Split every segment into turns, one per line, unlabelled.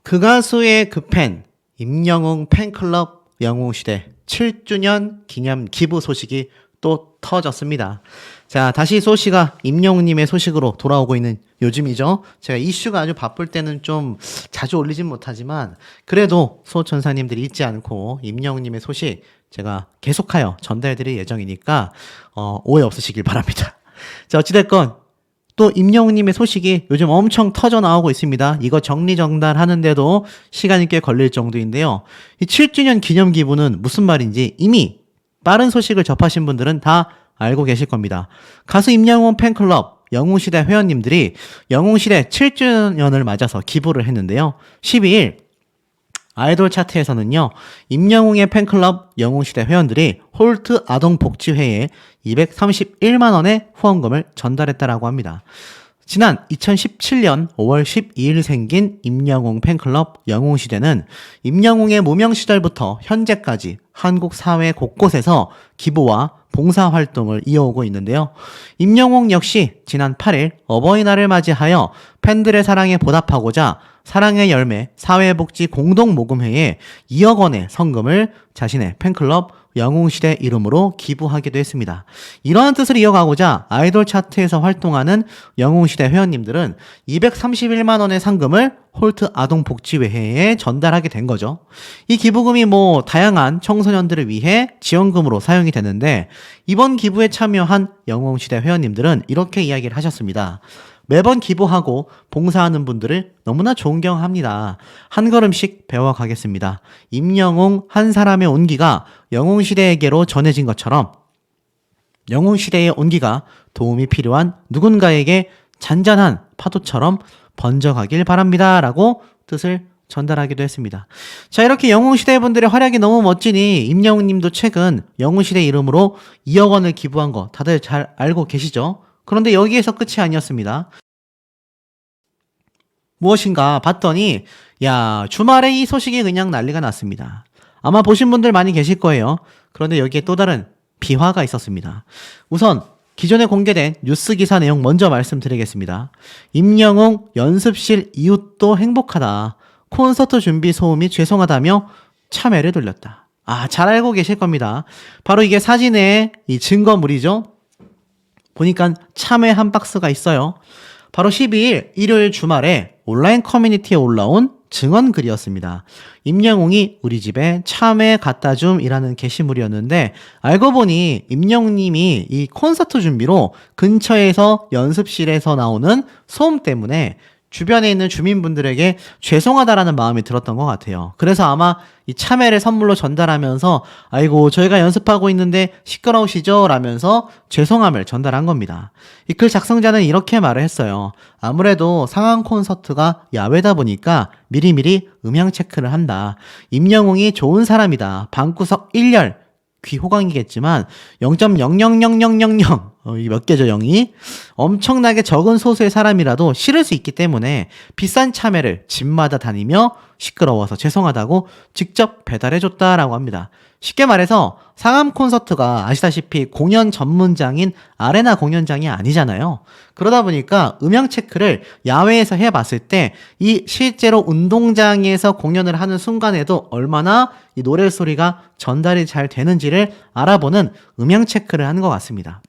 그 가수의 그 팬, 임영웅 팬클럽 영웅시대 7주년 기념 기부 소식이 또 터졌습니다. 자, 다시 소식가 임영웅님의 소식으로 돌아오고 있는 요즘이죠. 제가 이슈가 아주 바쁠 때는 좀 자주 올리진 못하지만 그래도 소천사님들이 잊지 않고 임영웅님의 소식 제가 계속하여 전달해드릴 예정이니까 오해 없으시길 바랍니다. 자, 어찌됐건 또 임영웅님의 소식이 요즘 엄청 터져 나오고 있습니다. 이거 정리정돈하는데도 시간이 꽤 걸릴 정도인데요. 이 7주년 기념 기부는 무슨 말인지 이미 빠른 소식을 접하신 분들은 다 알고 계실 겁니다. 가수 임영웅 팬클럽 영웅시대 회원님들이 영웅시대 7주년을 맞아서 기부를 했는데요. 12일 아이돌 차트에서는요, 임영웅의 팬클럽 영웅시대 회원들이 홀트 아동복지회에 231만원의 후원금을 전달했다라고 합니다. 지난 2017년 5월 12일 생긴 임영웅 팬클럽 영웅시대는 임영웅의 무명 시절부터 현재까지 한국 사회 곳곳에서 기부와 봉사활동을 이어오고 있는데요. 임영웅 역시 지난 8일 어버이날을 맞이하여 팬들의 사랑에 보답하고자 사랑의 열매 사회복지 공동모금회에 2억 원의 성금을 자신의 팬클럽 영웅시대 이름으로 기부하기도 했습니다. 이러한 뜻을 이어가고자 아이돌 차트에서 활동하는 영웅시대 회원님들은 231만 원의 상금을 홀트 아동복지회에 전달하게 된 거죠. 이 기부금이 다양한 청소년들을 위해 지원금으로 사용이 되는데 이번 기부에 참여한 영웅시대 회원님들은 이렇게 이야기를 하셨습니다. 매번 기부하고 봉사하는 분들을 너무나 존경합니다. 한 걸음씩 배워가겠습니다. 임영웅 한 사람의 온기가 영웅시대에게로 전해진 것처럼 영웅시대의 온기가 도움이 필요한 누군가에게 잔잔한 파도처럼 번져가길 바랍니다. 라고 뜻을 전달하기도 했습니다. 자, 이렇게 영웅시대 분들의 활약이 너무 멋지니 임영웅 님도 최근 영웅시대 이름으로 2억 원을 기부한 거 다들 잘 알고 계시죠? 그런데 여기에서 끝이 아니었습니다. 무엇인가 봤더니 주말에 이 소식이 그냥 난리가 났습니다. 아마 보신 분들 많이 계실 거예요. 그런데 여기에 또 다른 비화가 있었습니다. 우선 기존에 공개된 뉴스 기사 내용 먼저 말씀드리겠습니다. 임영웅 연습실 이웃도 행복하다. 콘서트 준비 소음이 죄송하다며 참회를 돌렸다. 잘 알고 계실 겁니다. 바로 이게 사진의 이 증거물이죠. 보니까 참외 한 박스가 있어요. 바로 12일 일요일 주말에 온라인 커뮤니티에 올라온 증언글이었습니다. 임영웅이 우리 집에 참외 갖다 줌이라는 게시물이었는데 알고 보니 임영웅님이 이 콘서트 준비로 근처에서 연습실에서 나오는 소음 때문에 주변에 있는 주민분들에게 죄송하다라는 마음이 들었던 것 같아요. 그래서 아마 이 참외를 선물로 전달하면서 아이고 저희가 연습하고 있는데 시끄러우시죠? 라면서 죄송함을 전달한 겁니다. 이 글 작성자는 이렇게 말을 했어요. 아무래도 상암 콘서트가 야외다 보니까 미리미리 음향 체크를 한다. 임영웅이 좋은 사람이다. 방구석 1열 귀호강이겠지만 0.0000000 이 몇 개죠 0이 엄청나게 적은 소수의 사람이라도 싫을 수 있기 때문에 비싼 참외를 집마다 다니며 시끄러워서 죄송하다고 직접 배달해줬다라고 합니다. 쉽게 말해서 상암 콘서트가 아시다시피 공연 전문장인 아레나 공연장이 아니잖아요. 그러다 보니까 음향 체크를 야외에서 해봤을 때 이 실제로 운동장에서 공연을 하는 순간에도 얼마나 이 노래소리가 전달이 잘 되는지를 알아보는 음향 체크를 하는 것 같습니다.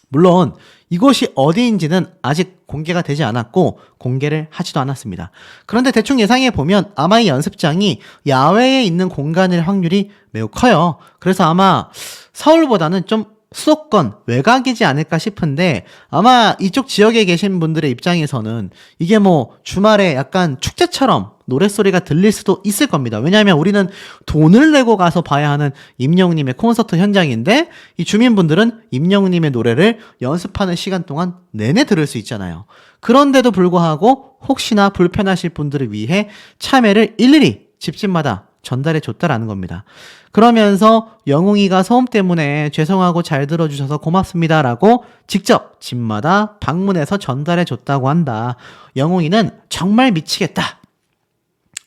물론 이곳이 어디인지는 아직 공개가 되지 않았고 공개를 하지도 않았습니다. 그런데 대충 예상해 보면 아마 이 연습장이 야외에 있는 공간일 확률이 매우 커요. 그래서 아마 서울보다는 좀 수도권 외곽이지 않을까 싶은데 아마 이쪽 지역에 계신 분들의 입장에서는 이게 주말에 약간 축제처럼 노랫소리가 들릴 수도 있을 겁니다. 왜냐하면 우리는 돈을 내고 가서 봐야 하는 임영웅님의 콘서트 현장인데 이 주민분들은 임영웅님의 노래를 연습하는 시간 동안 내내 들을 수 있잖아요. 그런데도 불구하고 혹시나 불편하실 분들을 위해 참외를 일일이 집집마다 전달해 줬다라는 겁니다. 그러면서 영웅이가 소음 때문에 죄송하고 잘 들어주셔서 고맙습니다라고 직접 집마다 방문해서 전달해 줬다고 한다. 영웅이는 정말 미치겠다.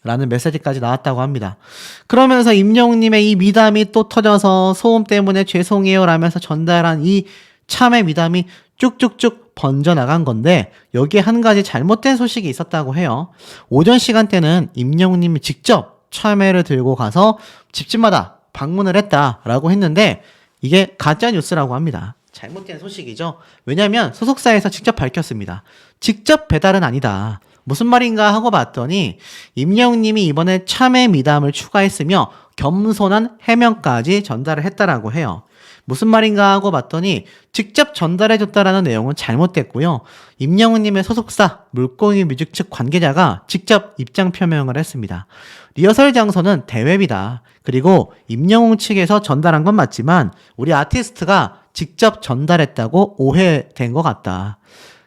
라는 메시지까지 나왔다고 합니다. 그러면서 임영웅님의 이 미담이 또 터져서 소음 때문에 죄송해요 라면서 전달한 이 참의 미담이 쭉쭉쭉 번져나간 건데 여기에 한 가지 잘못된 소식이 있었다고 해요. 오전 시간대는 임영웅님이 직접 참외를 들고 가서 집집마다 방문을 했다라고 했는데 이게 가짜 뉴스라고 합니다. 잘못된 소식이죠. 왜냐하면 소속사에서 직접 밝혔습니다. 직접 배달은 아니다. 무슨 말인가 하고 봤더니 임영웅님이 이번에 참외 미담을 추가했으며 겸손한 해명까지 전달을 했다라고 해요. 무슨 말인가 하고 봤더니 직접 전달해줬다라는 내용은 잘못됐고요. 임영웅님의 소속사 물고기 뮤직 측 관계자가 직접 입장 표명을 했습니다. 리허설 장소는 대회비다. 그리고 임영웅 측에서 전달한 건 맞지만 우리 아티스트가 직접 전달했다고 오해된 것 같다.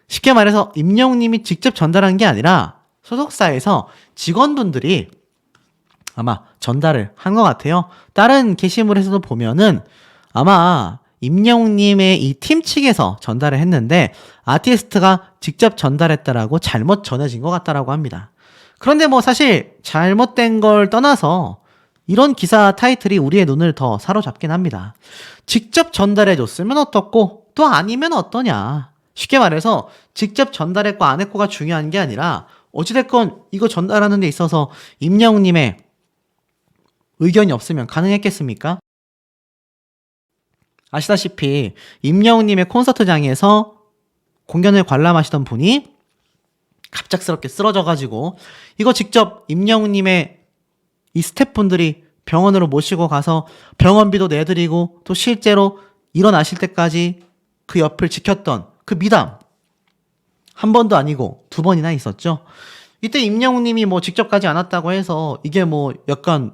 쉽게 말해서 임영웅님이 직접 전달한 게 아니라 소속사에서 직원분들이 아마 전달을 한 것 같아요. 다른 게시물에서도 보면은 아마 임영웅님의 이 팀 측에서 전달을 했는데 아티스트가 직접 전달했다라고 잘못 전해진 것 같다라고 합니다. 그런데 뭐 사실 잘못된 걸 떠나서 이런 기사 타이틀이 우리의 눈을 더 사로잡긴 합니다. 직접 전달해줬으면 어떻고 또 아니면 어떠냐. 쉽게 말해서 직접 전달했고 안 했고가 중요한 게 아니라 어찌됐건 이거 전달하는 데 있어서 임영웅님의 의견이 없으면 가능했겠습니까? 아시다시피 임영웅님의 콘서트장에서 공연을 관람하시던 분이 갑작스럽게 쓰러져가지고 이거 직접 임영웅님의 이 스태프분들이 병원으로 모시고 가서 병원비도 내드리고 또 실제로 일어나실 때까지 그 옆을 지켰던 그 미담 한 번도 아니고 두 번이나 있었죠. 이때 임영웅님이 뭐 직접 가지 않았다고 해서 이게 뭐 약간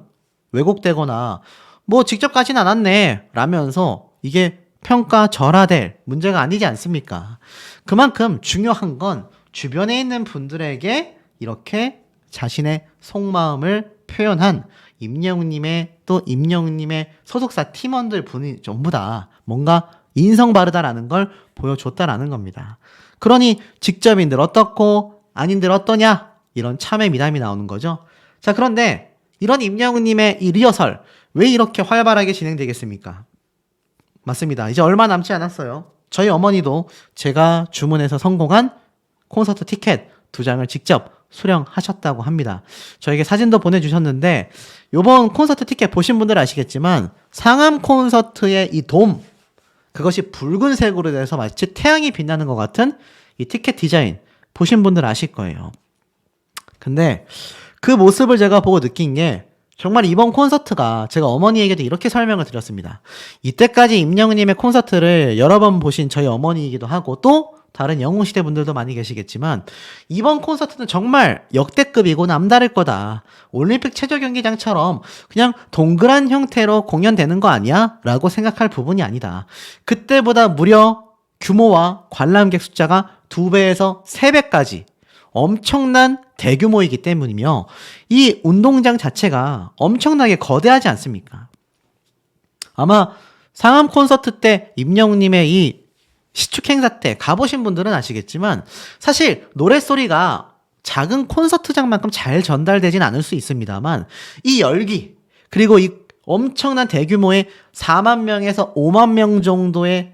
왜곡되거나 뭐 직접 가진 않았네 라면서 이게 평가절하될 문제가 아니지 않습니까? 그만큼 중요한 건 주변에 있는 분들에게 이렇게 자신의 속마음을 표현한 임영웅님의 또 임영웅님의 소속사 팀원들 분이 전부 다 뭔가 인성 바르다라는 걸 보여줬다라는 겁니다. 그러니 직접인들 어떻고 아닌들 어떠냐 이런 참의 미담이 나오는 거죠. 자, 그런데 이런 임영웅님의 이 리허설 왜 이렇게 활발하게 진행되겠습니까? 맞습니다. 이제 얼마 남지 않았어요. 저희 어머니도 제가 주문해서 성공한 콘서트 티켓 2장을 직접 수령하셨다고 합니다. 저에게 사진도 보내주셨는데 이번 콘서트 티켓 보신 분들 아시겠지만 상암 콘서트의 이 돔 그것이 붉은색으로 돼서 마치 태양이 빛나는 것 같은 이 티켓 디자인 보신 분들 아실 거예요. 근데 그 모습을 제가 보고 느낀 게 정말 이번 콘서트가 제가 어머니에게도 이렇게 설명을 드렸습니다. 이때까지 임영웅님의 콘서트를 여러 번 보신 저희 어머니이기도 하고 또 다른 영웅시대 분들도 많이 계시겠지만 이번 콘서트는 정말 역대급이고 남다를 거다. 올림픽 체조 경기장처럼 그냥 동그란 형태로 공연되는 거 아니야? 라고 생각할 부분이 아니다. 그때보다 무려 규모와 관람객 숫자가 2배에서 3배까지 엄청난 대규모이기 때문이며 이 운동장 자체가 엄청나게 거대하지 않습니까? 아마 상암 콘서트 때 임영웅님의 이 시축 행사 때 가보신 분들은 아시겠지만 사실 노랫소리가 작은 콘서트장만큼 잘 전달되진 않을 수 있습니다만 이 열기 그리고 이 엄청난 대규모의 4만 명에서 5만 명 정도의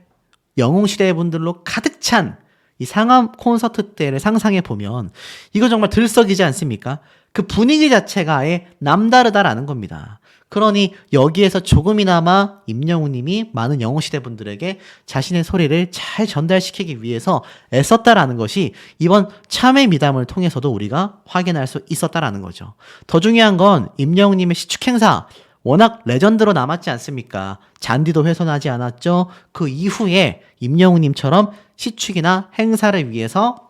영웅시대 분들로 가득 찬 이 상암 콘서트 때를 상상해 보면 이거 정말 들썩이지 않습니까? 그 분위기 자체가 아예 남다르다라는 겁니다. 그러니 여기에서 조금이나마 임영웅님이 많은 영웅시대 분들에게 자신의 소리를 잘 전달시키기 위해서 애썼다라는 것이 이번 참회 미담을 통해서도 우리가 확인할 수 있었다라는 거죠. 더 중요한 건 임영웅님의 시축 행사 워낙 레전드로 남았지 않습니까? 잔디도 훼손하지 않았죠. 그 이후에 임영웅님처럼 시축이나 행사를 위해서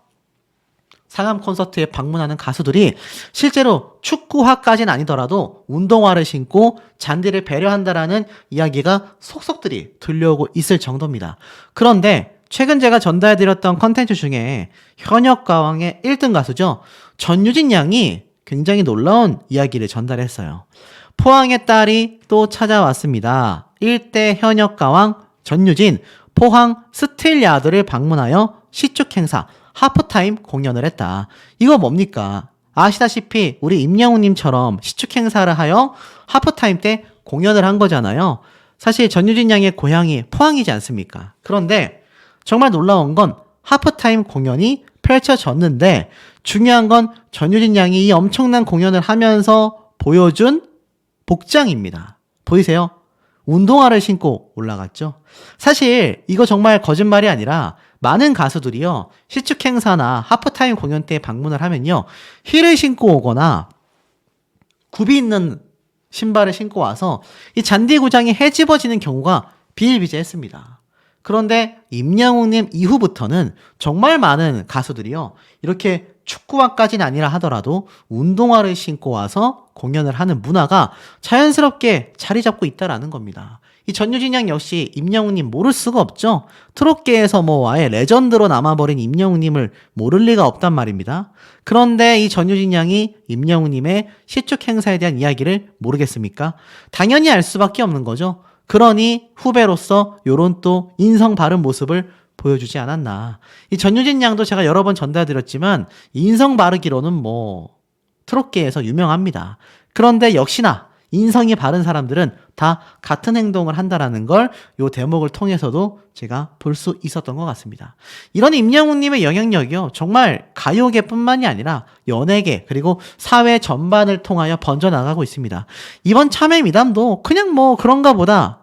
상암 콘서트에 방문하는 가수들이 실제로 축구화까지는 아니더라도 운동화를 신고 잔디를 배려한다라는 이야기가 속속들이 들려오고 있을 정도입니다. 그런데 최근 제가 전달해드렸던 컨텐츠 중에 현역가왕의 1등 가수죠. 전유진 양이 굉장히 놀라운 이야기를 전달했어요. 포항의 딸이 또 찾아왔습니다. 1대 현역가왕 전유진 포항 스틸야드를 방문하여 시축 행사 하프타임 공연을 했다. 이거 뭡니까? 아시다시피 우리 임영웅님처럼 시축 행사를 하여 하프타임 때 공연을 한 거잖아요. 사실 전유진 양의 고향이 포항이지 않습니까? 그런데 정말 놀라운 건 하프타임 공연이 펼쳐졌는데 중요한 건 전효진 양이 이 엄청난 공연을 하면서 보여준 복장입니다. 보이세요? 운동화를 신고 올라갔죠. 사실 이거 정말 거짓말이 아니라 많은 가수들이요, 시축 행사나 하프타임 공연 때 방문을 하면요, 힐을 신고 오거나 굽이 있는 신발을 신고 와서 이 잔디구장이 헤집어지는 경우가 비일비재했습니다. 그런데 임영웅님 이후부터는 정말 많은 가수들이요, 이렇게 축구화까지는 아니라 하더라도 운동화를 신고 와서 공연을 하는 문화가 자연스럽게 자리 잡고 있다라는 겁니다. 이 전효진 양 역시 임영웅님 모를 수가 없죠. 트롯계에서 뭐 아예 레전드로 남아버린 임영웅님을 모를 리가 없단 말입니다. 그런데 이 전효진 양이 임영웅님의 시축 행사에 대한 이야기를 모르겠습니까? 당연히 알 수밖에 없는 거죠. 그러니 후배로서 요런 또 인성 바른 모습을 보여주지 않았나. 이 전효진 양도 제가 여러 번 전달드렸지만 인성 바르기로는 뭐 트롯계에서 유명합니다. 그런데 역시나 인성이 바른 사람들은 다 같은 행동을 한다라는 걸 요 대목을 통해서도 제가 볼 수 있었던 것 같습니다. 이런 임영웅님의 영향력이요, 정말 가요계뿐만이 아니라 연예계 그리고 사회 전반을 통하여 번져나가고 있습니다. 이번 참여 미담도 그냥 뭐 그런가 보다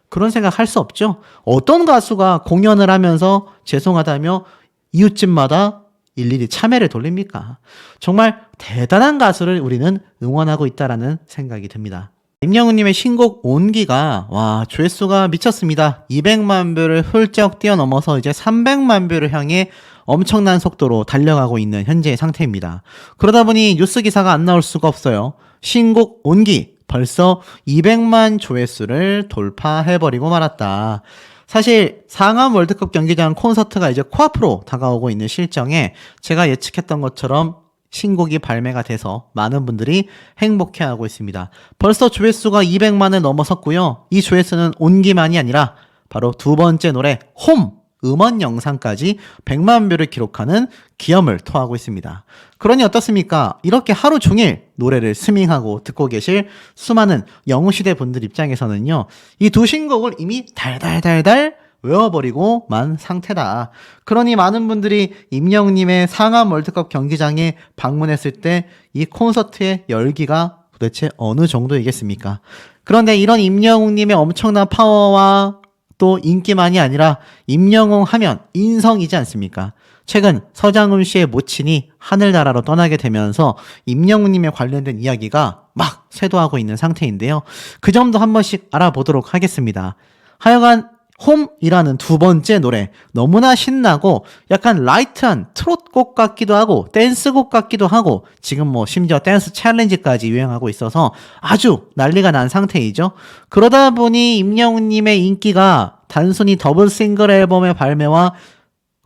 그런 생각 할 수 없죠. 어떤 가수가 공연을 하면서 죄송하다며 이웃집마다 일일이 참여를 돌립니까? 정말 대단한 가수를 우리는 응원하고 있다라는 생각이 듭니다. 임영웅님의 신곡 온기가 조회수가 미쳤습니다. 200만 뷰를 훌쩍 뛰어넘어서 이제 300만 뷰를 향해 엄청난 속도로 달려가고 있는 현재의 상태입니다. 그러다 보니 뉴스 기사가 안 나올 수가 없어요. 신곡 온기 벌써 200만 조회수를 돌파해버리고 말았다. 사실 상암 월드컵 경기장 콘서트가 이제 코앞으로 다가오고 있는 실정에 제가 예측했던 것처럼 신곡이 발매가 돼서 많은 분들이 행복해하고 있습니다. 벌써 조회수가 200만을 넘어섰고요. 이 조회수는 온기만이 아니라 바로 두 번째 노래 홈 음원 영상까지 100만 뷰를 기록하는 기염을 토하고 있습니다. 그러니 어떻습니까? 이렇게 하루 종일 노래를 스밍하고 듣고 계실 수많은 영웅시대 분들 입장에서는요, 이 두 신곡을 이미 달달달달 외워버리고 만 상태다. 그러니 많은 분들이 임영웅님의 상암 월드컵 경기장에 방문했을 때 이 콘서트의 열기가 도대체 어느 정도이겠습니까? 그런데 이런 임영웅님의 엄청난 파워와 또 인기만이 아니라 임영웅 하면 인성이지 않습니까? 최근 서장훈 씨의 모친이 하늘나라로 떠나게 되면서 임영웅님에 관련된 이야기가 막 쇄도하고 있는 상태인데요. 그 점도 한 번씩 알아보도록 하겠습니다. 하여간 홈이라는 두 번째 노래 너무나 신나고 약간 라이트한 트롯곡 같기도 하고 댄스곡 같기도 하고 지금 뭐 심지어 댄스 챌린지까지 유행하고 있어서 아주 난리가 난 상태이죠. 그러다 보니 임영웅님의 인기가 단순히 더블 싱글 앨범의 발매와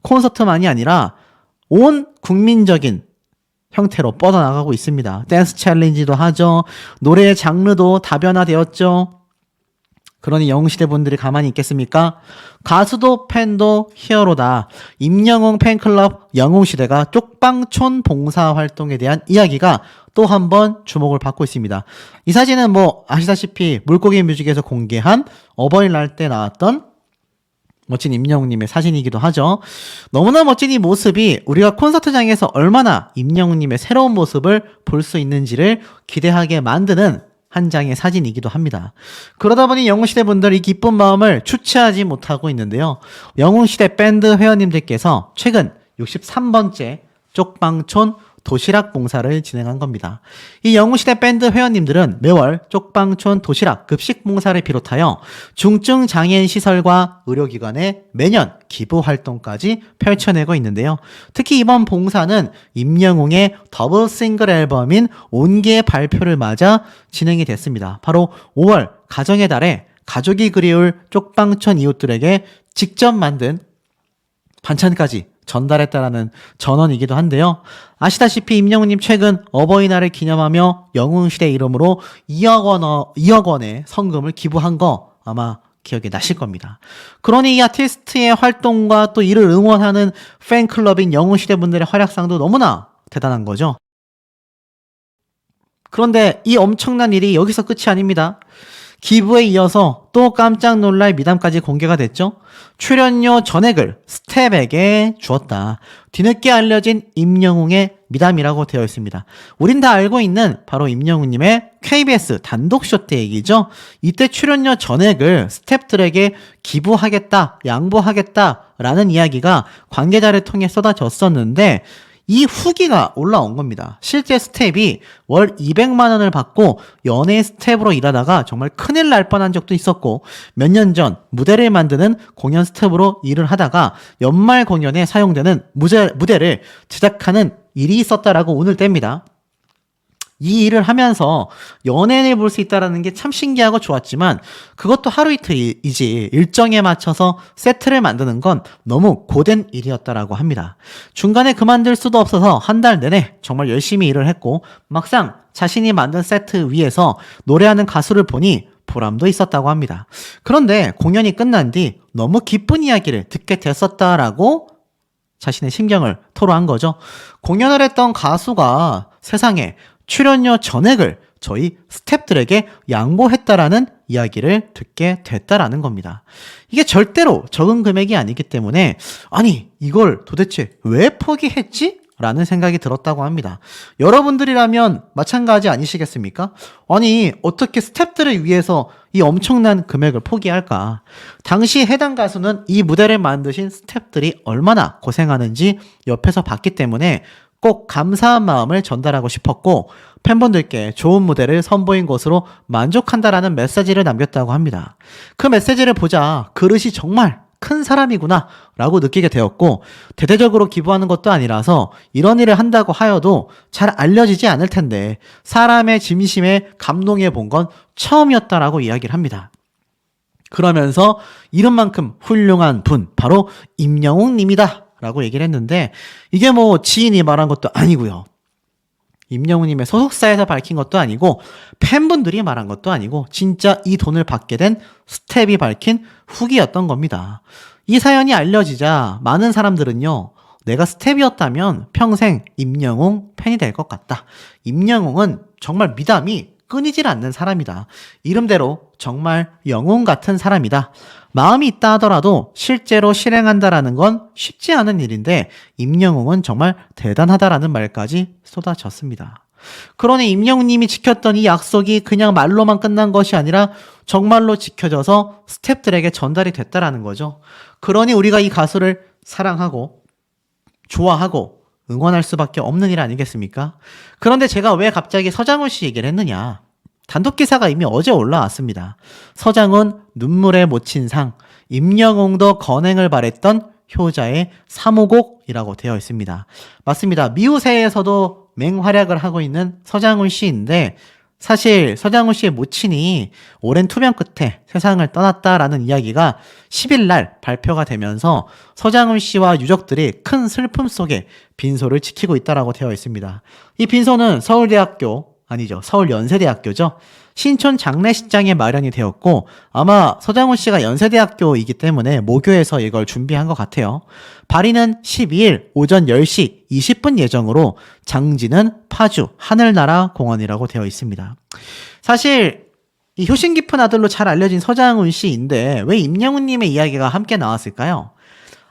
콘서트만이 아니라 온 국민적인 형태로 뻗어나가고 있습니다. 댄스 챌린지도 하죠. 노래의 장르도 다변화되었죠. 그러니 영웅시대 분들이 가만히 있겠습니까? 가수도 팬도 히어로다. 임영웅 팬클럽 영웅시대가 쪽방촌 봉사활동에 대한 이야기가 또 한 번 주목을 받고 있습니다. 이 사진은 뭐 아시다시피 물고기 뮤직에서 공개한 어버이날 때 나왔던 멋진 임영웅님의 사진이기도 하죠. 너무나 멋진 이 모습이 우리가 콘서트장에서 얼마나 임영웅님의 새로운 모습을 볼 수 있는지를 기대하게 만드는 한 장의 사진이기도 합니다. 그러다 보니 영웅시대 분들 이 기쁜 마음을 주체하지 못하고 있는데요. 영웅시대 밴드 회원님들께서 최근 63번째 쪽방촌 도시락 봉사를 진행한 겁니다. 이 영웅시대 밴드 회원님들은 매월 쪽방촌 도시락 급식 봉사를 비롯하여 중증 장애인 시설과 의료기관에 매년 기부 활동까지 펼쳐내고 있는데요. 특히 이번 봉사는 임영웅의 더블 싱글 앨범인 온기의 발표를 맞아 진행이 됐습니다. 바로 5월 가정의 달에 가족이 그리울 쪽방촌 이웃들에게 직접 만든 반찬까지 전달했다라는 전언이기도 한데요. 아시다시피 임영웅님 최근 어버이날을 기념하며 영웅시대 이름으로 2억 원의 성금을 기부한 거 아마 기억이 나실 겁니다. 그러니 이 아티스트의 활동과 또 이를 응원하는 팬클럽인 영웅시대 분들의 활약상도 너무나 대단한 거죠. 그런데 이 엄청난 일이 여기서 끝이 아닙니다. 기부에 이어서 또 깜짝 놀랄 미담까지 공개가 됐죠. 출연료 전액을 스텝에게 주었다. 뒤늦게 알려진 임영웅의 미담이라고 되어 있습니다. 우린 다 알고 있는 바로 임영웅님의 KBS 단독쇼 때 얘기죠. 이때 출연료 전액을 스텝들에게 기부하겠다, 양보하겠다라는 이야기가 관계자를 통해 쏟아졌었는데 이 후기가 올라온 겁니다. 실제 스텝이 월 200만 원을 받고 연예 스텝으로 일하다가 정말 큰일 날 뻔한 적도 있었고 몇 년 전 무대를 만드는 공연 스텝으로 일을 하다가 연말 공연에 사용되는 무대를 제작하는 일이 있었다라고 오늘 뗍니다. 이 일을 하면서 연예인을 볼 수 있다는 게 참 신기하고 좋았지만 그것도 하루 이틀이지 일정에 맞춰서 세트를 만드는 건 너무 고된 일이었다라고 합니다. 중간에 그만둘 수도 없어서 한 달 내내 정말 열심히 일을 했고 막상 자신이 만든 세트 위에서 노래하는 가수를 보니 보람도 있었다고 합니다. 그런데 공연이 끝난 뒤 너무 기쁜 이야기를 듣게 됐었다라고 자신의 심경을 토로한 거죠. 공연을 했던 가수가 세상에 출연료 전액을 저희 스태프들에게 양보했다라는 이야기를 듣게 됐다라는 겁니다. 이게 절대로 적은 금액이 아니기 때문에 아니 이걸 도대체 왜 포기했지? 라는 생각이 들었다고 합니다. 여러분들이라면 마찬가지 아니시겠습니까? 아니 어떻게 스태프들을 위해서 이 엄청난 금액을 포기할까? 당시 해당 가수는 이 무대를 만드신 스태프들이 얼마나 고생하는지 옆에서 봤기 때문에 꼭 감사한 마음을 전달하고 싶었고 팬분들께 좋은 무대를 선보인 것으로 만족한다라는 메시지를 남겼다고 합니다. 그 메시지를 보자 그릇이 정말 큰 사람이구나 라고 느끼게 되었고 대대적으로 기부하는 것도 아니라서 이런 일을 한다고 하여도 잘 알려지지 않을 텐데 사람의 진심에 감동해 본 건 처음이었다라고 이야기를 합니다. 그러면서 이름만큼 훌륭한 분 바로 임영웅 님이다 라고 얘기를 했는데 이게 뭐 지인이 말한 것도 아니고요. 임영웅님의 소속사에서 밝힌 것도 아니고 팬분들이 말한 것도 아니고 진짜 이 돈을 받게 된 스텝이 밝힌 후기였던 겁니다. 이 사연이 알려지자 많은 사람들은요. 내가 스텝이었다면 평생 임영웅 팬이 될 것 같다. 임영웅은 정말 미담이 끊이질 않는 사람이다. 이름대로 정말 영웅 같은 사람이다. 마음이 있다 하더라도 실제로 실행한다라는 건 쉽지 않은 일인데 임영웅은 정말 대단하다라는 말까지 쏟아졌습니다. 그러니 임영웅님이 지켰던 이 약속이 그냥 말로만 끝난 것이 아니라 정말로 지켜져서 스태프들에게 전달이 됐다라는 거죠. 그러니 우리가 이 가수를 사랑하고 좋아하고 응원할 수밖에 없는 일 아니겠습니까? 그런데 제가 왜 갑자기 서장훈 씨 얘기를 했느냐? 단독 기사가 이미 어제 올라왔습니다. 서장훈 눈물에 묻힌 상, 임영웅도 건행을 바랬던 효자의 3호곡이라고 되어 있습니다. 맞습니다. 미우새에서도 맹활약을 하고 있는 서장훈 씨인데 사실 서장훈 씨의 모친이 오랜 투병 끝에 세상을 떠났다라는 이야기가 10일 날 발표가 되면서 서장훈 씨와 유족들이 큰 슬픔 속에 빈소를 지키고 있다라고 되어 있습니다. 이 빈소는 서울연세대학교죠. 신촌 장례식장에 마련이 되었고 아마 서장훈 씨가 연세대학교이기 때문에 모교에서 이걸 준비한 것 같아요. 발인은 12일 오전 10시 20분 예정으로 장지는 파주 하늘나라 공원이라고 되어 있습니다. 사실 이 효심 깊은 아들로 잘 알려진 서장훈 씨인데 왜 임영웅님의 이야기가 함께 나왔을까요?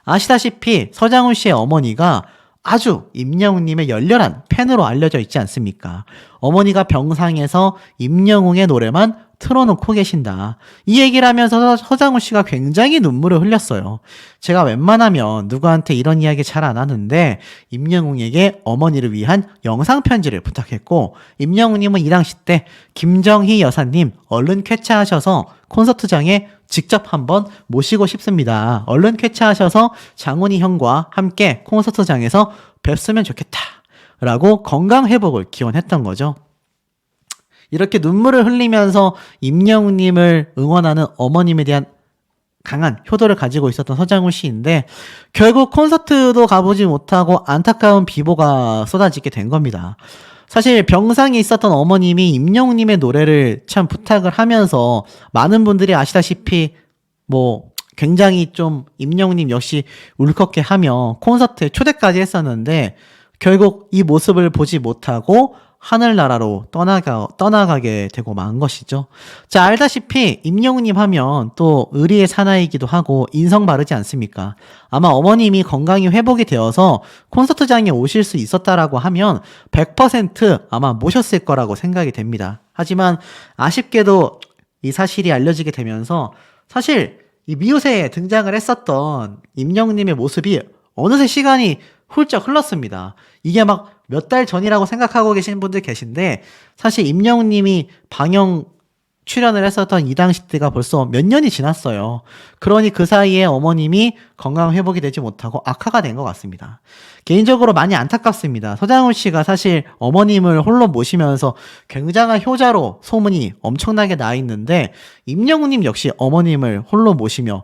아시다시피 서장훈 씨의 어머니가 아주 임영웅님의 열렬한 팬으로 알려져 있지 않습니까? 어머니가 병상에서 임영웅의 노래만 틀어놓고 계신다. 이 얘기를 하면서 서장훈 씨가 굉장히 눈물을 흘렸어요. 제가 웬만하면 누구한테 이런 이야기 잘 안 하는데 임영웅에게 어머니를 위한 영상 편지를 부탁했고 임영웅님은 이 당시 때 김정희 여사님 얼른 쾌차하셔서 콘서트장에 직접 한번 모시고 싶습니다. 얼른 쾌차하셔서 장훈이 형과 함께 콘서트장에서 뵙으면 좋겠다. 라고 건강 회복을 기원했던 거죠. 이렇게 눈물을 흘리면서 임영웅님을 응원하는 어머님에 대한 강한 효도를 가지고 있었던 서장훈 씨인데 결국 콘서트도 가보지 못하고 안타까운 비보가 쏟아지게 된 겁니다. 사실 병상에 있었던 어머님이 임영웅님의 노래를 참 부탁을 하면서 많은 분들이 아시다시피 굉장히 좀 임영웅님 역시 울컥해 하며 콘서트에 초대까지 했었는데 결국 이 모습을 보지 못하고 하늘나라로 떠나가게 되고 만 것이죠. 자, 알다시피 임영웅님 하면 또 의리의 사나이기도 하고 인성 바르지 않습니까? 아마 어머님이 건강이 회복이 되어서 콘서트장에 오실 수 있었다라고 하면 100% 아마 모셨을 거라고 생각이 됩니다. 하지만 아쉽게도 이 사실이 알려지게 되면서 사실 이 미우새에 등장을 했었던 임영웅님의 모습이 어느새 시간이 훌쩍 흘렀습니다. 이게 막 몇 달 전이라고 생각하고 계신 분들 계신데 사실 임영웅님이 방영 출연을 했었던 이 당시 때가 벌써 몇 년이 지났어요. 그러니 그 사이에 어머님이 건강 회복이 되지 못하고 악화가 된 것 같습니다. 개인적으로 많이 안타깝습니다. 서장훈 씨가 사실 어머님을 홀로 모시면서 굉장한 효자로 소문이 엄청나게 나 있는데 임영웅님 역시 어머님을 홀로 모시며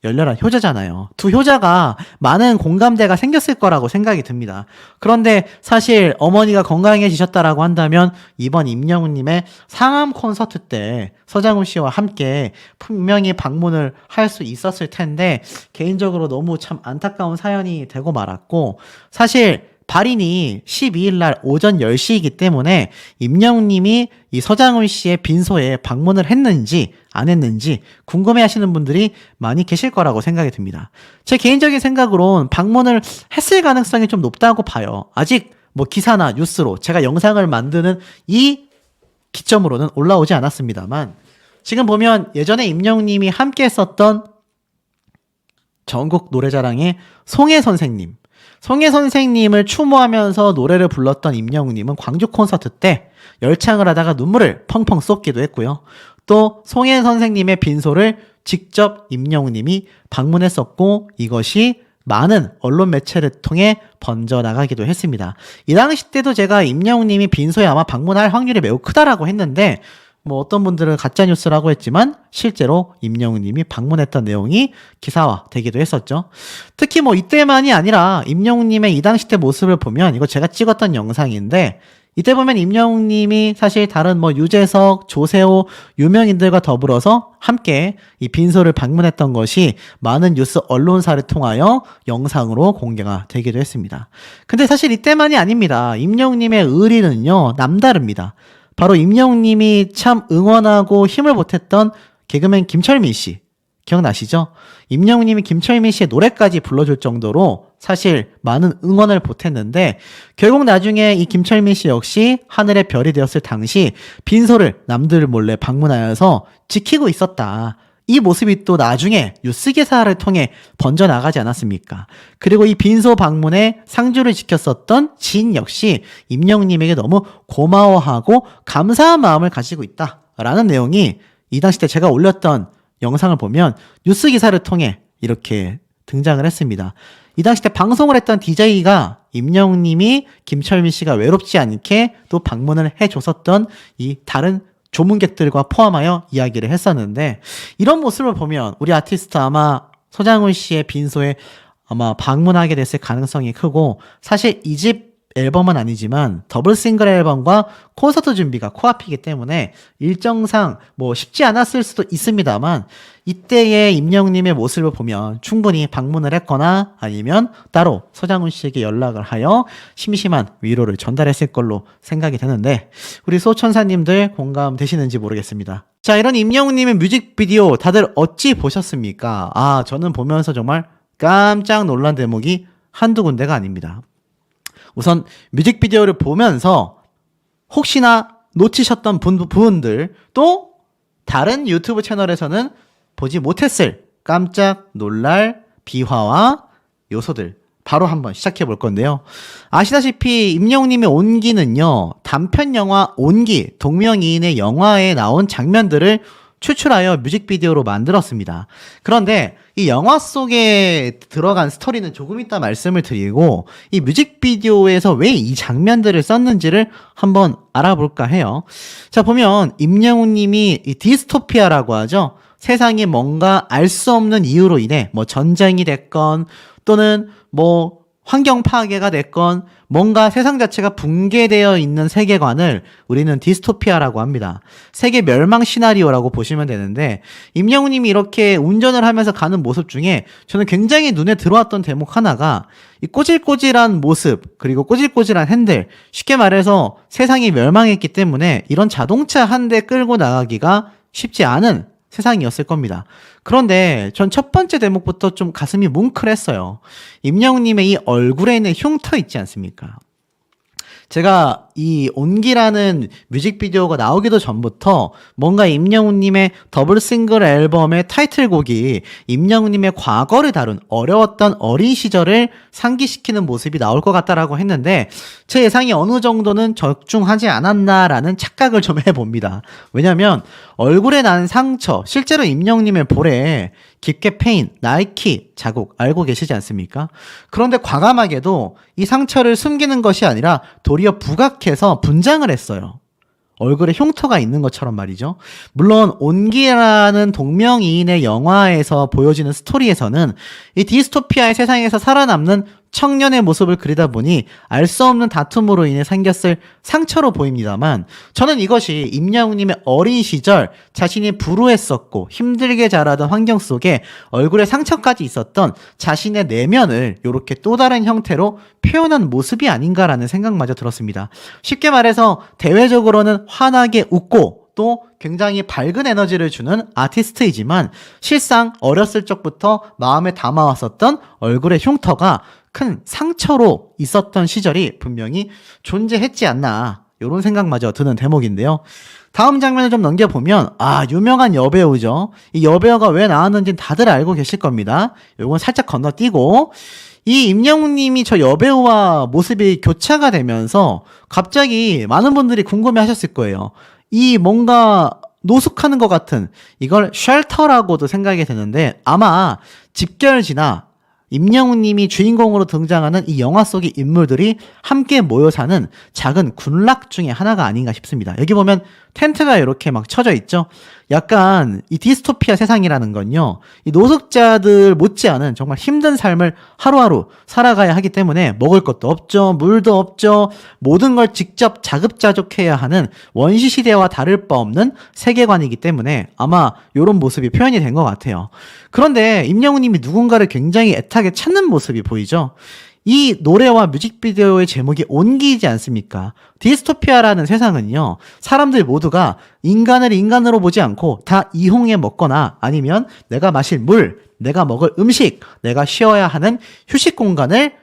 열렬한 효자잖아요. 두 효자가 많은 공감대가 생겼을 거라고 생각이 듭니다. 그런데 사실 어머니가 건강해지셨다라고 한다면 이번 임영웅님의 상암 콘서트 때 서장훈 씨와 함께 분명히 방문을 할 수 있었을 텐데 개인적으로 너무 참 안타까운 사연이 되고 말았고 사실 발인이 12일 날 오전 10시이기 때문에 임영웅님이 이 서장훈 씨의 빈소에 방문을 했는지 안 했는지 궁금해 하시는 분들이 많이 계실 거라고 생각이 듭니다. 제 개인적인 생각으론 방문을 했을 가능성이 좀 높다고 봐요. 아직 뭐 기사나 뉴스로 제가 영상을 만드는 이 기점으로는 올라오지 않았습니다만 지금 보면 예전에 임영웅님이 함께 했었던 전국 노래자랑의 송혜 선생님을 추모하면서 노래를 불렀던 임영웅님은 광주 콘서트 때 열창을 하다가 눈물을 펑펑 쏟기도 했고요. 또 송혜 선생님의 빈소를 직접 임영웅님이 방문했었고 이것이 많은 언론 매체를 통해 번져나가기도 했습니다. 이 당시 때도 제가 임영웅님이 빈소에 아마 방문할 확률이 매우 크다라고 했는데 뭐 어떤 분들은 가짜뉴스라고 했지만 실제로 임영웅님이 방문했던 내용이 기사화 되기도 했었죠. 특히 뭐 이때만이 아니라 임영웅님의 이 당시 때 모습을 보면 이거 제가 찍었던 영상인데 이때 보면 임영웅님이 사실 다른 뭐 유재석, 조세호 유명인들과 더불어서 함께 이 빈소를 방문했던 것이 많은 뉴스 언론사를 통하여 영상으로 공개가 되기도 했습니다. 근데 사실 이때만이 아닙니다. 임영웅님의 의리는요 남다릅니다. 바로 임영웅님이 참 응원하고 힘을 보탰던 개그맨 김철민 씨 기억나시죠? 임영웅님이 김철민 씨의 노래까지 불러줄 정도로 사실 많은 응원을 보탰는데 결국 나중에 이 김철민 씨 역시 하늘의 별이 되었을 당시 빈소를 남들 몰래 방문하여서 지키고 있었다. 이 모습이 또 나중에 뉴스 기사를 통해 번져나가지 않았습니까? 그리고 이 빈소 방문에 상주를 지켰었던 진 역시 임영웅님에게 너무 고마워하고 감사한 마음을 가지고 있다라는 내용이 이 당시 때 제가 올렸던 영상을 보면 뉴스 기사를 통해 이렇게 등장을 했습니다. 이 당시 때 방송을 했던 DJ가 임영웅님이 김철민 씨가 외롭지 않게 또 방문을 해줬었던 이 다른 조문객들과 포함하여 이야기를 했었는데 이런 모습을 보면 우리 아티스트 아마 서장훈 씨의 빈소에 아마 방문하게 됐을 가능성이 크고 사실 이 집 앨범은 아니지만 더블 싱글 앨범과 콘서트 준비가 코앞이기 때문에 일정상 뭐 쉽지 않았을 수도 있습니다만 이때의 임영웅님의 모습을 보면 충분히 방문을 했거나 아니면 따로 서장훈 씨에게 연락을 하여 심심한 위로를 전달했을 걸로 생각이 되는데 우리 소천사님들 공감되시는지 모르겠습니다. 자, 이런 임영웅님의 뮤직비디오 다들 어찌 보셨습니까? 저는 보면서 정말 깜짝 놀란 대목이 한두 군데가 아닙니다. 우선 뮤직비디오를 보면서 혹시나 놓치셨던 부분들 또 다른 유튜브 채널에서는 보지 못했을 깜짝 놀랄 비화와 요소들 바로 한번 시작해 볼 건데요. 아시다시피 임영웅님의 온기는요 단편 영화 온기 동명이인의 영화에 나온 장면들을 추출하여 뮤직비디오로 만들었습니다. 그런데 이 영화 속에 들어간 스토리는 조금 이따 말씀을 드리고 이 뮤직비디오에서 왜 이 장면들을 썼는지를 한번 알아볼까 해요. 자, 보면 임영웅님이 이 디스토피아라고 하죠. 세상이 뭔가 알 수 없는 이유로 인해 뭐 전쟁이 됐건 또는 뭐 환경 파괴가 됐건 뭔가 세상 자체가 붕괴되어 있는 세계관을 우리는 디스토피아라고 합니다. 세계 멸망 시나리오라고 보시면 되는데 임영웅님이 이렇게 운전을 하면서 가는 모습 중에 저는 굉장히 눈에 들어왔던 대목 하나가 이 꼬질꼬질한 모습 그리고 꼬질꼬질한 핸들 쉽게 말해서 세상이 멸망했기 때문에 이런 자동차 한 대 끌고 나가기가 쉽지 않은 세상이었을 겁니다. 그런데 전 첫 번째 대목부터 좀 가슴이 뭉클했어요. 임영웅님의 이 얼굴에 있는 흉터 있지 않습니까? 제가 이 온기라는 뮤직비디오가 나오기도 전부터 뭔가 임영웅님의 더블 싱글 앨범의 타이틀곡이 임영웅님의 과거를 다룬 어려웠던 어린 시절을 상기시키는 모습이 나올 것 같다라고 했는데 제 예상이 어느 정도는 적중하지 않았나라는 착각을 좀 해봅니다. 왜냐면 얼굴에 난 상처, 실제로 임영웅님의 볼에 깊게 패인 나이키 자국 알고 계시지 않습니까? 그런데 과감하게도 이 상처를 숨기는 것이 아니라 도리어 부각해서 분장을 했어요. 얼굴에 흉터가 있는 것처럼 말이죠. 물론 온기라는 동명이인의 영화에서 보여지는 스토리에서는 이 디스토피아의 세상에서 살아남는 청년의 모습을 그리다 보니 알 수 없는 다툼으로 인해 생겼을 상처로 보입니다만 저는 이것이 임영웅님의 어린 시절 자신이 불우했었고 힘들게 자라던 환경 속에 얼굴에 상처까지 있었던 자신의 내면을 이렇게 또 다른 형태로 표현한 모습이 아닌가라는 생각마저 들었습니다. 쉽게 말해서 대외적으로는 환하게 웃고 또 굉장히 밝은 에너지를 주는 아티스트이지만 실상 어렸을 적부터 마음에 담아왔었던 얼굴의 흉터가 큰 상처로 있었던 시절이 분명히 존재했지 않나 이런 생각마저 드는 대목인데요. 다음 장면을 좀 넘겨보면 유명한 여배우죠. 이 여배우가 왜 나왔는지는 다들 알고 계실 겁니다. 요건 살짝 건너뛰고 이 임영웅님이 저 여배우와 모습이 교차가 되면서 갑자기 많은 분들이 궁금해하셨을 거예요. 이 뭔가 노숙하는 것 같은 이걸 쉘터라고도 생각이 되는데 아마 집결지나 임영웅님이 주인공으로 등장하는 이 영화 속의 인물들이 함께 모여 사는 작은 군락 중에 하나가 아닌가 싶습니다. 여기 보면 텐트가 이렇게 막 쳐져 있죠. 약간 이 디스토피아 세상이라는 건요. 이 노숙자들 못지않은 정말 힘든 삶을 하루하루 살아가야 하기 때문에 먹을 것도 없죠. 물도 없죠. 모든 걸 직접 자급자족해야 하는 원시시대와 다를 바 없는 세계관이기 때문에 아마 이런 모습이 표현이 된 것 같아요. 그런데 임영웅님이 누군가를 굉장히 애타게 찾는 모습이 보이죠. 이 노래와 뮤직비디오의 제목이 온기이지 않습니까? 디스토피아라는 세상은요, 사람들 모두가 인간을 인간으로 보지 않고 다 이용해 먹거나 아니면 내가 마실 물, 내가 먹을 음식, 내가 쉬어야 하는 휴식 공간을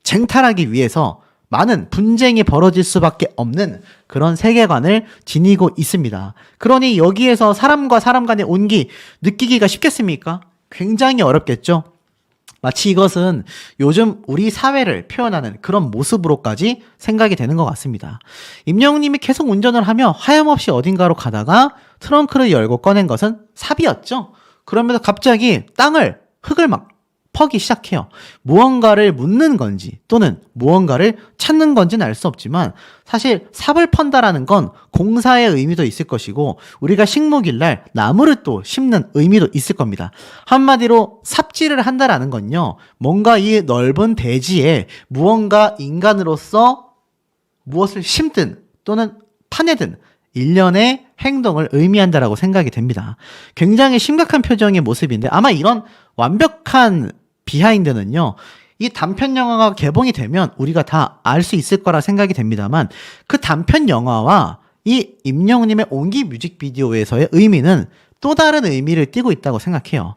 쟁탈하기 위해서 많은 분쟁이 벌어질 수밖에 없는 그런 세계관을 지니고 있습니다. 그러니 여기에서 사람과 사람 간의 온기 느끼기가 쉽겠습니까? 굉장히 어렵겠죠? 마치 이것은 요즘 우리 사회를 표현하는 그런 모습으로까지 생각이 되는 것 같습니다. 임영웅님이 계속 운전을 하며 하염없이 어딘가로 가다가 트렁크를 열고 꺼낸 것은 삽이었죠. 그러면서 갑자기 흙을 막 퍼기 시작해요. 무언가를 묻는 건지 또는 무언가를 찾는 건지는 알 수 없지만 사실 삽을 펀다라는 건 공사의 의미도 있을 것이고 우리가 식목일날 나무를 또 심는 의미도 있을 겁니다. 한마디로 삽질을 한다라는 건요. 뭔가 이 넓은 대지에 무언가 인간으로서 무엇을 심든 또는 파내든 일련의 행동을 의미한다라고 생각이 됩니다. 굉장히 심각한 표정의 모습인데 아마 이런 완벽한 비하인드는요, 이 단편 영화가 개봉이 되면 우리가 다 알 수 있을 거라 생각이 됩니다만 그 단편 영화와 이 임영웅님의 온기 뮤직비디오에서의 의미는 또 다른 의미를 띠고 있다고 생각해요.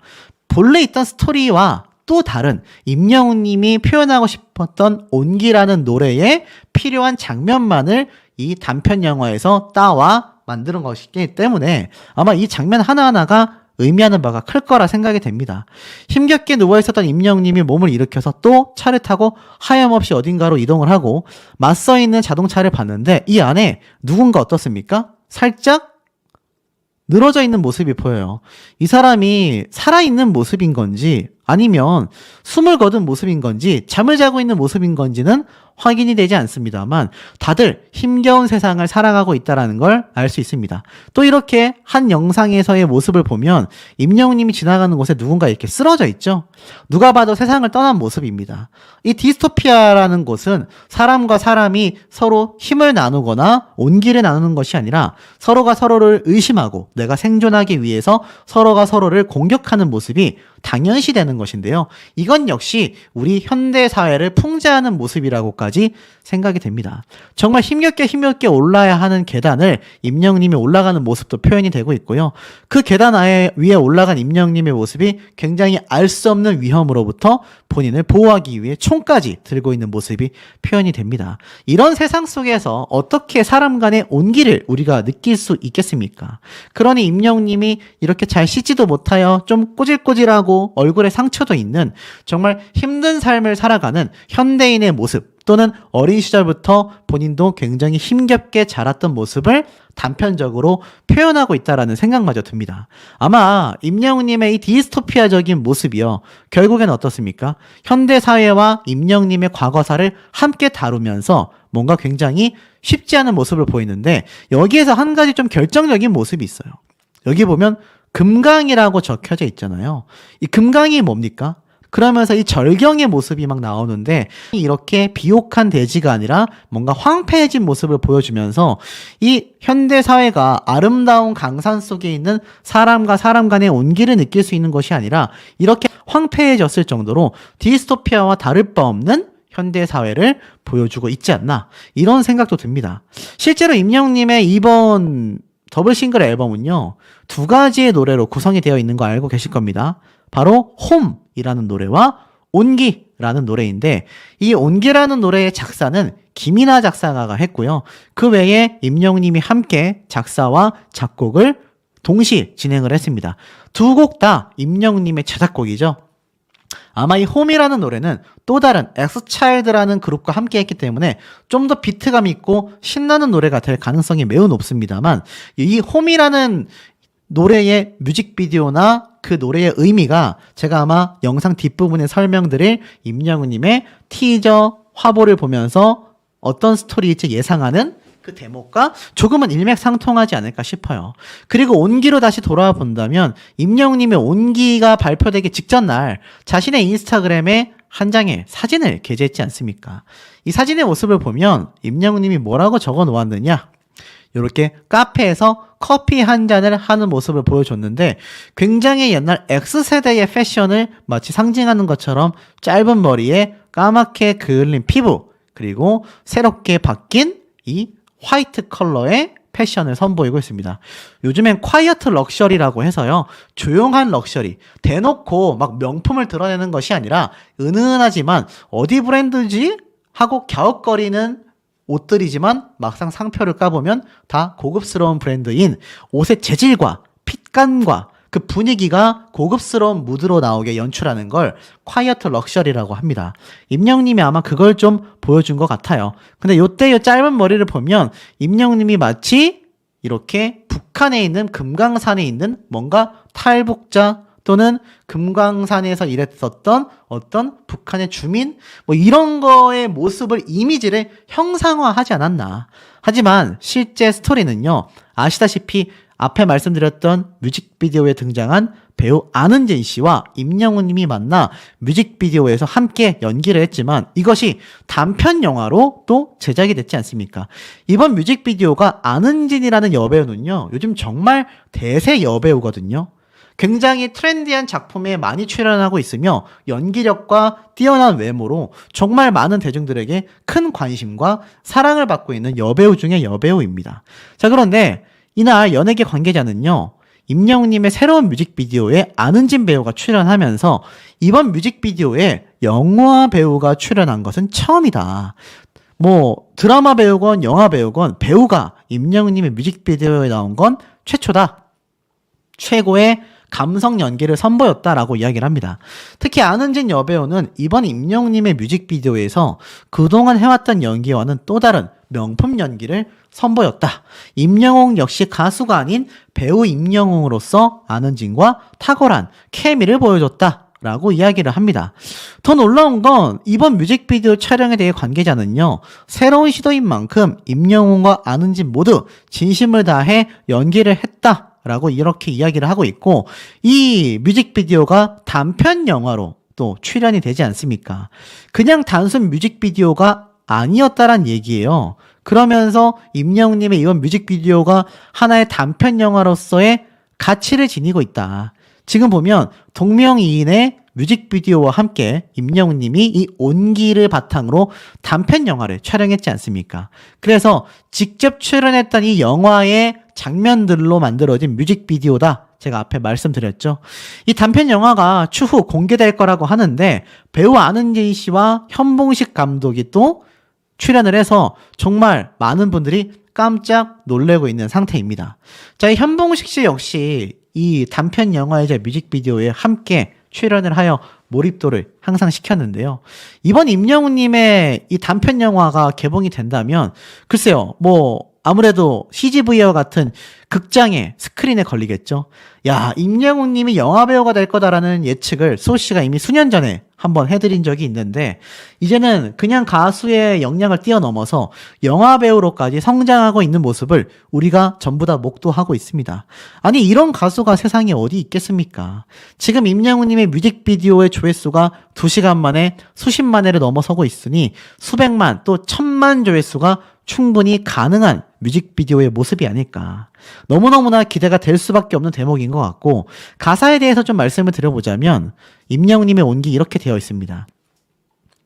본래 있던 스토리와 또 다른 임영웅님이 표현하고 싶었던 온기라는 노래에 필요한 장면만을 이 단편 영화에서 따와 만드는 것이기 때문에 아마 이 장면 하나하나가 의미하는 바가 클 거라 생각이 됩니다. 힘겹게 누워있었던 임영웅님이 몸을 일으켜서 또 차를 타고 하염없이 어딘가로 이동을 하고 맞서있는 자동차를 봤는데 이 안에 누군가 어떻습니까? 살짝 늘어져 있는 모습이 보여요. 이 사람이 살아있는 모습인 건지 아니면 숨을 거둔 모습인 건지 잠을 자고 있는 모습인 건지는 확인이 되지 않습니다만 다들 힘겨운 세상을 살아가고 있다는 걸 알 수 있습니다. 또 이렇게 한 영상에서의 모습을 보면 임영웅님이 지나가는 곳에 누군가 이렇게 쓰러져 있죠. 누가 봐도 세상을 떠난 모습입니다. 이 디스토피아라는 곳은 사람과 사람이 서로 힘을 나누거나 온기를 나누는 것이 아니라 서로가 서로를 의심하고 내가 생존하기 위해서 서로가 서로를 공격하는 모습이 당연시되는 것인데요. 이건 역시 우리 현대사회를 풍자하는 모습이라고까지 생각이 됩니다. 정말 힘겹게 올라야 하는 계단을 임영웅님이 올라가는 모습도 표현이 되고 있고요. 그 계단 위에 올라간 임영웅님의 모습이 굉장히 알 수 없는 위험으로부터 본인을 보호하기 위해 총까지 들고 있는 모습이 표현이 됩니다. 이런 세상 속에서 어떻게 사람 간의 온기를 우리가 느낄 수 있겠습니까? 그러니 임영웅님이 이렇게 잘 씻지도 못하여 좀 꼬질꼬질하고 얼굴에 상처도 있는 정말 힘든 삶을 살아가는 현대인의 모습 또는 어린 시절부터 본인도 굉장히 힘겹게 자랐던 모습을 단편적으로 표현하고 있다라는 생각마저 듭니다. 아마 임영웅님의 이 디스토피아적인 모습이요. 결국엔 어떻습니까? 현대사회와 임영웅님의 과거사를 함께 다루면서 뭔가 굉장히 쉽지 않은 모습을 보이는데 여기에서 한 가지 좀 결정적인 모습이 있어요. 여기 보면 금강이라고 적혀져 있잖아요. 이 금강이 뭡니까? 그러면서 이 절경의 모습이 막 나오는데 이렇게 비옥한 대지가 아니라 뭔가 황폐해진 모습을 보여주면서 이 현대사회가 아름다운 강산 속에 있는 사람과 사람 간의 온기를 느낄 수 있는 것이 아니라 이렇게 황폐해졌을 정도로 디스토피아와 다를 바 없는 현대사회를 보여주고 있지 않나 이런 생각도 듭니다. 실제로 임영웅님의 이번 더블 싱글 앨범은요 2가지의 노래로 구성이 되어 있는 거 알고 계실 겁니다. 바로 홈이라는 노래와 온기라는 노래인데 이 온기라는 노래의 작사는 김이나 작사가가 했고요. 그 외에 임영웅님이 함께 작사와 작곡을 동시 진행을 했습니다. 두 곡 다 임영웅님의 자작곡이죠. 아마 이 홈이라는 노래는 또 다른 엑스차일드라는 그룹과 함께 했기 때문에 좀 더 비트감 있고 신나는 노래가 될 가능성이 매우 높습니다만 이 홈이라는 노래의 뮤직비디오나 그 노래의 의미가 제가 아마 영상 뒷부분에 설명드릴 임영웅님의 티저 화보를 보면서 어떤 스토리일지 예상하는 그 대목과 조금은 일맥상통하지 않을까 싶어요. 그리고 온기로 다시 돌아와 본다면 임영웅님의 온기가 발표되기 직전 날 자신의 인스타그램에 한 장의 사진을 게재했지 않습니까? 이 사진의 모습을 보면 임영웅님이 뭐라고 적어 놓았느냐? 이렇게 카페에서 커피 한 잔을 하는 모습을 보여줬는데 굉장히 옛날 X세대의 패션을 마치 상징하는 것처럼 짧은 머리에 까맣게 그을린 피부 그리고 새롭게 바뀐 이 화이트 컬러의 패션을 선보이고 있습니다. 요즘엔 콰이어트 럭셔리라고 해서요. 조용한 럭셔리. 대놓고 막 명품을 드러내는 것이 아니라 은은하지만 어디 브랜드지? 하고 갸웃거리는 옷들이지만 막상 상표를 까보면 다 고급스러운 브랜드인 옷의 재질과 핏감과 그 분위기가 고급스러운 무드로 나오게 연출하는 걸 콰이어트 럭셔리라고 합니다. 임영웅님이 아마 그걸 좀 보여준 것 같아요. 근데 요때 요 짧은 머리를 보면 임영웅님이 마치 이렇게 북한에 있는 금강산에 있는 뭔가 탈북자 또는 금강산에서 일했었던 어떤 북한의 주민 뭐 이런 거의 모습을 이미지를 형상화하지 않았나. 하지만 실제 스토리는요. 아시다시피 앞에 말씀드렸던 뮤직비디오에 등장한 배우 안은진 씨와 임영웅님이 만나 뮤직비디오에서 함께 연기를 했지만 이것이 단편 영화로 또 제작이 됐지 않습니까? 이번 뮤직비디오가 안은진이라는 여배우는요. 요즘 정말 대세 여배우거든요. 굉장히 트렌디한 작품에 많이 출연하고 있으며 연기력과 뛰어난 외모로 정말 많은 대중들에게 큰 관심과 사랑을 받고 있는 여배우 중에 여배우입니다. 자, 그런데 이날 연예계 관계자는요. 임영웅님의 새로운 뮤직비디오에 안은진 배우가 출연하면서 이번 뮤직비디오에 영화 배우가 출연한 것은 처음이다. 뭐 드라마 배우건 영화 배우건 배우가 임영웅님의 뮤직비디오에 나온 건 최초다. 최고의 감성 연기를 선보였다라고 이야기를 합니다. 특히 안은진 여배우는 이번 임영웅님의 뮤직비디오에서 그동안 해왔던 연기와는 또 다른 명품 연기를 선보였다. 임영웅 역시 가수가 아닌 배우 임영웅으로서 안은진과 탁월한 케미를 보여줬다 라고 이야기를 합니다. 더 놀라운 건 이번 뮤직비디오 촬영에 대해 관계자는요, 새로운 시도인 만큼 임영웅과 안은진 모두 진심을 다해 연기를 했다 라고 이렇게 이야기를 하고 있고, 이 뮤직비디오가 단편 영화로 또 출연이 되지 않습니까? 그냥 단순 뮤직비디오가 아니었다란 얘기예요. 그러면서 임영웅님의 이번 뮤직비디오가 하나의 단편 영화로서의 가치를 지니고 있다. 지금 보면 동명이인의 뮤직비디오와 함께 임영웅님이 이 온기를 바탕으로 단편 영화를 촬영했지 않습니까? 그래서 직접 출연했던 이 영화의 장면들로 만들어진 뮤직비디오다. 제가 앞에 말씀드렸죠. 이 단편 영화가 추후 공개될 거라고 하는데 배우 안은진 씨와 현봉식 감독이 또 출연을 해서 정말 많은 분들이 깜짝 놀래고 있는 상태입니다. 자, 이 현봉식 씨 역시 이 단편 영화이자 뮤직비디오에 함께 출연을 하여 몰입도를 항상 시켰는데요. 이번 임영웅님의 이 단편 영화가 개봉이 된다면 글쎄요, 아무래도 CGV와 같은 극장에 스크린에 걸리겠죠. 야, 임영웅님이 영화배우가 될 거다라는 예측을 소씨가 이미 수년 전에 한번 해드린 적이 있는데, 이제는 그냥 가수의 역량을 뛰어넘어서 영화배우로까지 성장하고 있는 모습을 우리가 전부 다 목도하고 있습니다. 아니, 이런 가수가 세상에 어디 있겠습니까? 지금 임영웅님의 뮤직비디오의 조회수가 2시간 만에 수십만 회를 넘어서고 있으니 수백만 또 천만 조회수가 충분히 가능한 뮤직비디오의 모습이 아닐까. 너무너무나 기대가 될 수밖에 없는 대목인 것 같고, 가사에 대해서 좀 말씀을 드려보자면 임영웅님의 온기 이렇게 되어 있습니다.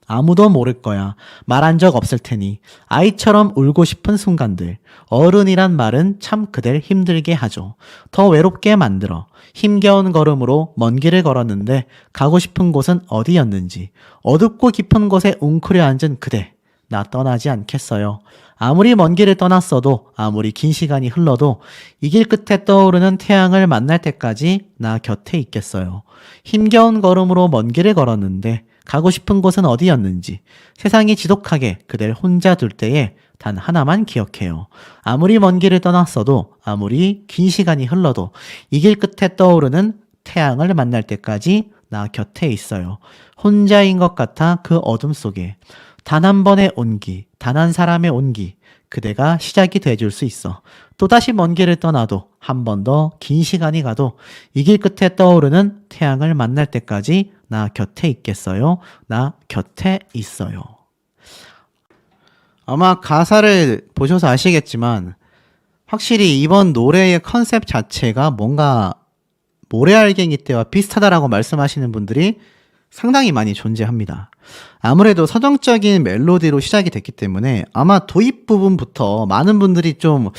아무도 모를 거야. 말한 적 없을 테니. 아이처럼 울고 싶은 순간들. 어른이란 말은 참 그댈 힘들게 하죠. 더 외롭게 만들어. 힘겨운 걸음으로 먼 길을 걸었는데 가고 싶은 곳은 어디였는지. 어둡고 깊은 곳에 웅크려 앉은 그대. 나 떠나지 않겠어요. 아무리 먼 길을 떠났어도, 아무리 긴 시간이 흘러도 이 길 끝에 떠오르는 태양을 만날 때까지 나 곁에 있겠어요. 힘겨운 걸음으로 먼 길을 걸었는데 가고 싶은 곳은 어디였는지, 세상이 지독하게 그댈 혼자 둘 때에 단 하나만 기억해요. 아무리 먼 길을 떠났어도, 아무리 긴 시간이 흘러도 이 길 끝에 떠오르는 태양을 만날 때까지 나 곁에 있어요. 혼자인 것 같아 그 어둠 속에. 단 한 번의 온기, 단 한 사람의 온기, 그대가 시작이 돼줄 수 있어. 또다시 먼 길을 떠나도, 한 번 더 긴 시간이 가도 이 길 끝에 떠오르는 태양을 만날 때까지 나 곁에 있겠어요. 나 곁에 있어요. 아마 가사를 보셔서 아시겠지만 확실히 이번 노래의 컨셉 자체가 뭔가 모래알갱이 때와 비슷하다라고 말씀하시는 분들이 상당히 많이 존재합니다. 아무래도 서정적인 멜로디로 시작이 됐기 때문에 아마 도입 부분부터 많은 분들이 좀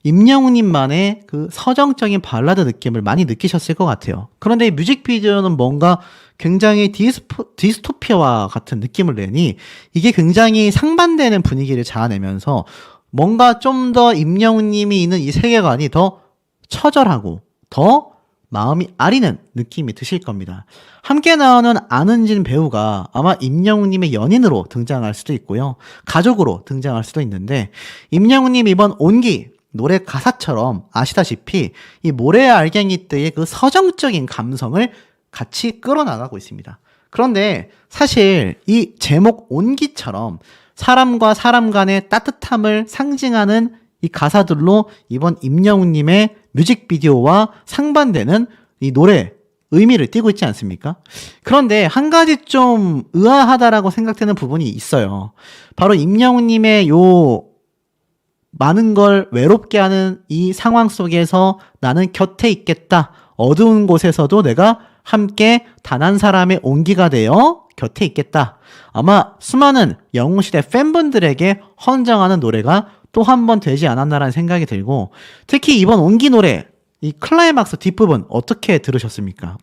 임영웅님만의 그 서정적인 발라드 느낌을 많이 느끼셨을 것 같아요. 그런데 이 뮤직비디오는 뭔가 굉장히 디스토피아와 같은 느낌을 내니 이게 굉장히 상반되는 분위기를 자아내면서 뭔가 좀 더 임영웅님이 있는 이 세계관이 더 처절하고 더 마음이 아리는 느낌이 드실 겁니다. 함께 나오는 안은진 배우가 아마 임영웅님의 연인으로 등장할 수도 있고요. 가족으로 등장할 수도 있는데, 임영웅님 이번 온기 노래 가사처럼 아시다시피 이 모래알갱이 때의 그 서정적인 감성을 같이 끌어나가고 있습니다. 그런데 사실 이 제목 온기처럼 사람과 사람 간의 따뜻함을 상징하는 이 가사들로 이번 임영웅님의 뮤직비디오와 상반되는 이 노래 의미를 띠고 있지 않습니까? 그런데 한 가지 좀 의아하다라고 생각되는 부분이 있어요. 바로 임영웅님의 요 많은 걸 외롭게 하는 이 상황 속에서 나는 곁에 있겠다. 어두운 곳에서도 내가 함께 단 한 사람의 온기가 되어 곁에 있겠다. 아마 수많은 영웅시대 팬분들에게 헌정하는 노래가 또 한 번 되지 않았나라는 생각이 들고, 특히 이번 온기 노래 이 클라이막스 뒷부분 어떻게 들으셨습니까?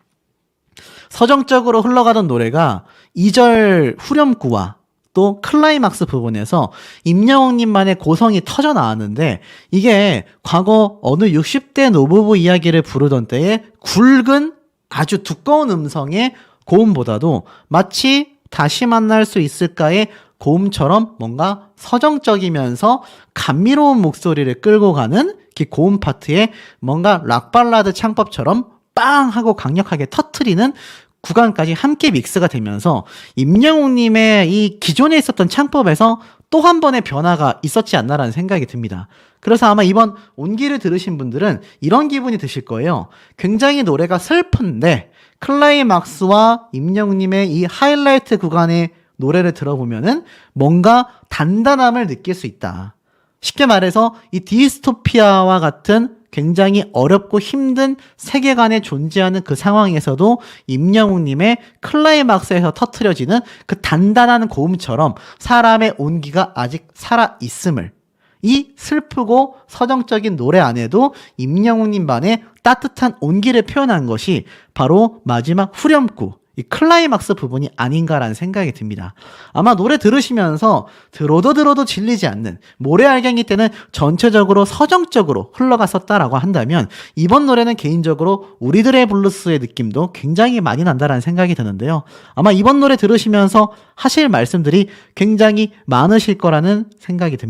서정적으로 흘러가던 노래가 2절 후렴구와 또 클라이막스 부분에서 임영웅님만의 고성이 터져 나왔는데, 이게 과거 어느 60대 노부부 이야기를 부르던 때의 굵은 아주 두꺼운 음성의 고음보다도 마치 다시 만날 수 있을까의 고음처럼 뭔가 서정적이면서 감미로운 목소리를 끌고 가는 그 고음 파트에 뭔가 락발라드 창법처럼 빵 하고 강력하게 터트리는 구간까지 함께 믹스가 되면서 임영웅님의 이 기존에 있었던 창법에서 또 한 번의 변화가 있었지 않나라는 생각이 듭니다. 그래서 아마 이번 온기를 들으신 분들은 이런 기분이 드실 거예요. 굉장히 노래가 슬픈데 클라이막스와 임영웅님의 이 하이라이트 구간의 노래를 들어보면은 뭔가 단단함을 느낄 수 있다. 쉽게 말해서 이 디스토피아와 같은 굉장히 어렵고 힘든 세계관에 존재하는 그 상황에서도 임영웅님의 클라이막스에서 터트려지는 그 단단한 고음처럼 사람의 온기가 아직 살아있음을, 이 슬프고 서정적인 노래 안에도 임영웅님만의 따뜻한 온기를 표현한 것이 바로 마지막 후렴구, 이 클라이막스 부분이 아닌가라는 생각이 듭니다. 아마 노래 들으시면서 들어도 질리지 않는, 모래알갱이 때는 전체적으로 서정적으로 흘러갔었다라고 한다면 이번 노래는 개인적으로 우리들의 블루스의 느낌도 굉장히 많이 난다라는 생각이 드는데요. 아마 이번 노래 들으시면서 하실 말씀들이 굉장히 많으실 거라는 생각이 듭니다.